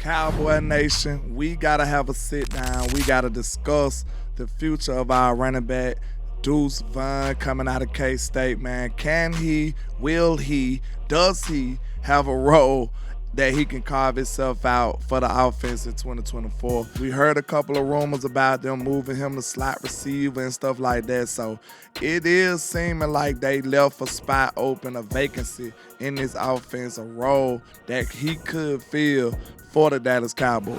Cowboy Nation, we got to have a sit down. We got to discuss the future of our running back, Deuce Vaughn, coming out of K-State, man. Can he, will he, does he have a role that he can carve himself out for the offense in 2024? We heard a couple of rumors about them moving him to slot receiver and stuff like that. So it is seeming like they left a spot open, a vacancy in this offense, a role that he could fill for the Dallas Cowboys.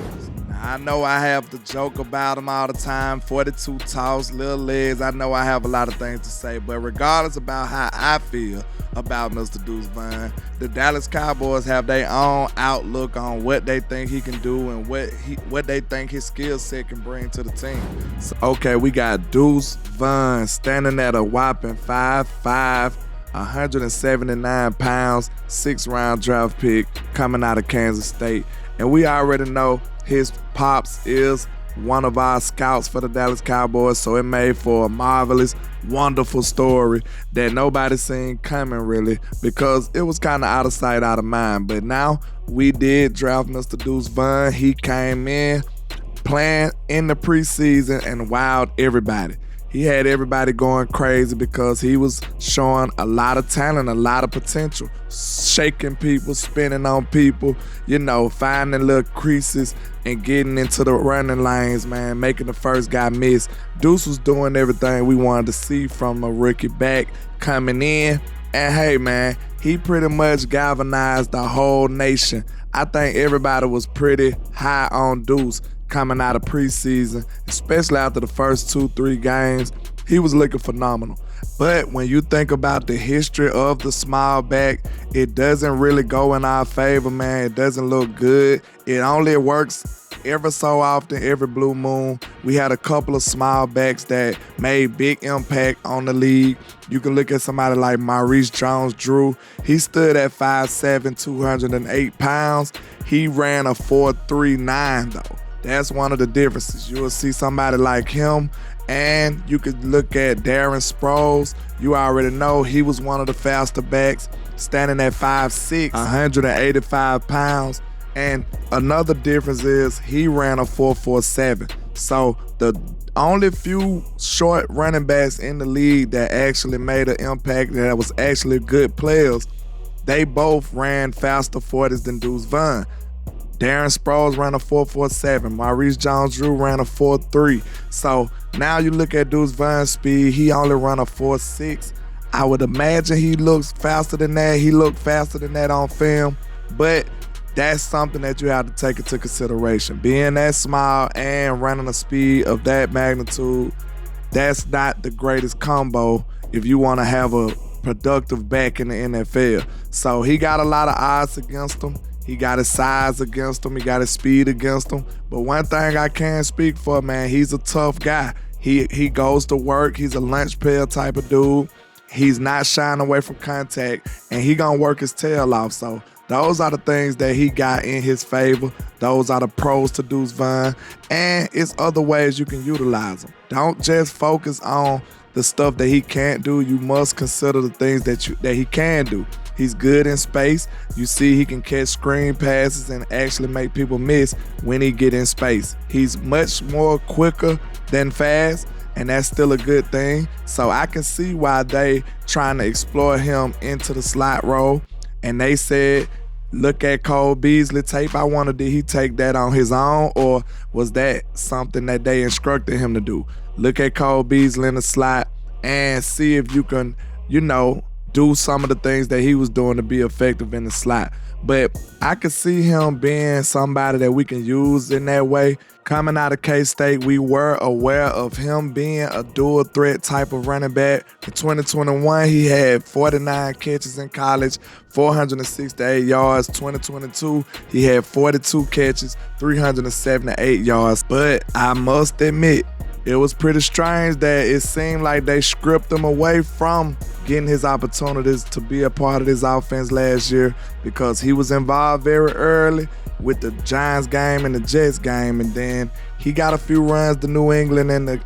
Now, I know I have to joke about him all the time, 42 toss, little legs. I know I have a lot of things to say, but regardless about how I feel about Mr. Deuce Vaughn, the Dallas Cowboys have their own outlook on what they think he can do and what they think his skill set can bring to the team. So, okay, we got Deuce Vaughn standing at a whopping 5'5", 179 pounds, 6th-round draft pick coming out of Kansas State. And we already know his pops is one of our scouts for the Dallas Cowboys, so it made for a marvelous, wonderful story that nobody seen coming, really, because it was kind of out of sight, out of mind. But now we did draft Mr. Deuce Vaughn. He came in playing in the preseason and wowed everybody. He had everybody going crazy because he was showing a lot of talent, a lot of potential, shaking people, spinning on people, finding little creases and getting into the running lanes, man, making the first guy miss. Deuce was doing everything we wanted to see from a rookie back coming in. And hey, man, he pretty much galvanized the whole nation. I think everybody was pretty high on Deuce coming out of preseason, especially after the first 2-3 games. He was looking phenomenal. But when you think about the history of the small back, it doesn't really go in our favor, man. It doesn't look good. It only works ever so often, every blue moon. We had a couple of small backs that made big impact on the league. You can look at somebody like Maurice Jones-Drew. He stood at 5'7", 208 pounds. He ran a 4.39 though. That's one of the differences. You will see somebody like him, and you could look at Darren Sproles. You already know he was one of the faster backs, standing at 5'6", 185 pounds. And another difference is he ran a 4.47. So the only few short running backs in the league that actually made an impact, that was actually good players, they both ran faster 40s than Deuce Vaughn. Darren Sproles ran a 4.47. Maurice Jones-Drew ran a 4.3. So now you look at Deuce Vaughn's speed, he only ran a 4.6. I would imagine he looks faster than that. He looked faster than that on film. But that's something that you have to take into consideration. Being that small and running a speed of that magnitude, that's not the greatest combo if you want to have a productive back in the NFL. So he got a lot of odds against him. He got his size against him. He got his speed against him. But one thing I can speak for, man, he's a tough guy. He goes to work. He's a lunch pail type of dude. He's not shying away from contact, and he gonna work his tail off. So those are the things that he got in his favor. Those are the pros to Deuce Vaughn, and it's other ways you can utilize him. Don't just focus on the stuff that he can't do. You must consider the things that he can do. He's good in space. You see he can catch screen passes and actually make people miss when he get in space. He's much more quicker than fast, and that's still a good thing. So I can see why they trying to explore him into the slot role. And they said, look at Cole Beasley tape. I wonder, did he take that on his own, or was that something that they instructed him to do? Look at Cole Beasley in the slot and see if you can, do some of the things that he was doing to be effective in the slot. But I could see him being somebody that we can use in that way. Coming out of K-State, we were aware of him being a dual threat type of running back. In 2021, he had 49 catches in college, 468 yards. 2022, he had 42 catches, 378 yards. But I must admit, it was pretty strange that it seemed like they stripped him away from getting his opportunities to be a part of this offense last year, because he was involved very early with the Giants game and the Jets game, and then he got a few runs to New England in the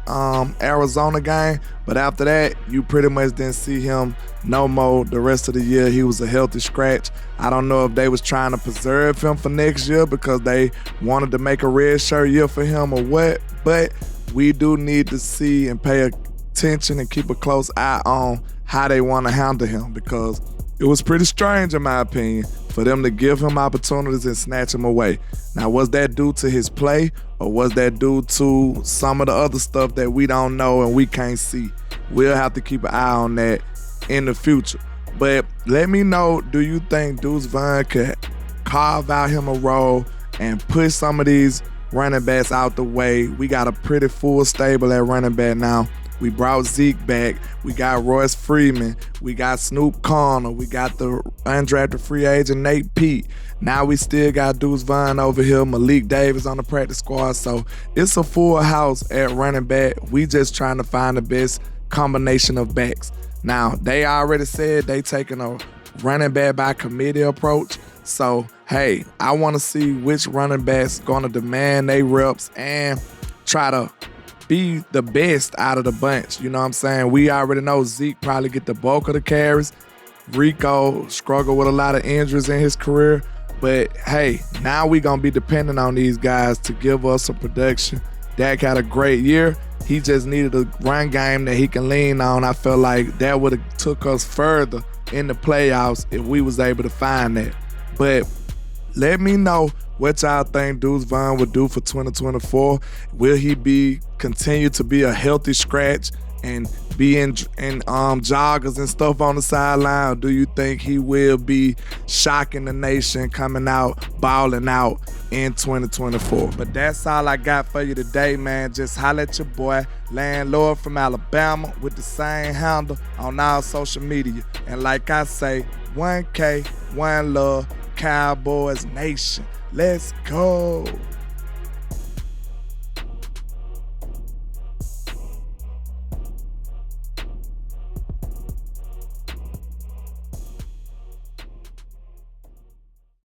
Arizona game, but after that, you pretty much didn't see him no more the rest of the year. He was a healthy scratch. I don't know if they was trying to preserve him for next year because they wanted to make a red shirt year for him or what, but we do need to see and pay attention and keep a close eye on how they want to handle him, because it was pretty strange, in my opinion, for them to give him opportunities and snatch him away. Now, was that due to his play, or was that due to some of the other stuff that we don't know and we can't see? We'll have to keep an eye on that in the future. But let me know, do you think Deuce Vaughn could carve out him a role and push some of these running backs out the way? We got a pretty full stable at running back now. We brought Zeke back. We got Royce Freeman. We got Snoop Connor. We got the undrafted free agent Nate Pete. Now we still got Deuce Vaughn over here. Malik Davis on the practice squad. So it's a full house at running back. We just trying to find the best combination of backs. Now, they already said they taking a running back by committee approach. So, hey, I want to see which running back's going to demand their reps and try to be the best out of the bunch. You know what I'm saying? We already know Zeke probably get the bulk of the carries. Rico struggled with a lot of injuries in his career. But, hey, now we going to be dependent on these guys to give us some production. Dak had a great year. He just needed a run game that he can lean on. I felt like that would have took us further in the playoffs if we was able to find that. But let me know what y'all think Deuce Vaughn would do for 2024. Will he continue to be a healthy scratch and be in joggers and stuff on the sideline? Or do you think he will be shocking the nation, coming out, balling out in 2024? But that's all I got for you today, man. Just holla at your boy, Landlord from Alabama, with the same handle on all social media. And like I say, 1K, 1 love, Cowboys Nation. Let's go.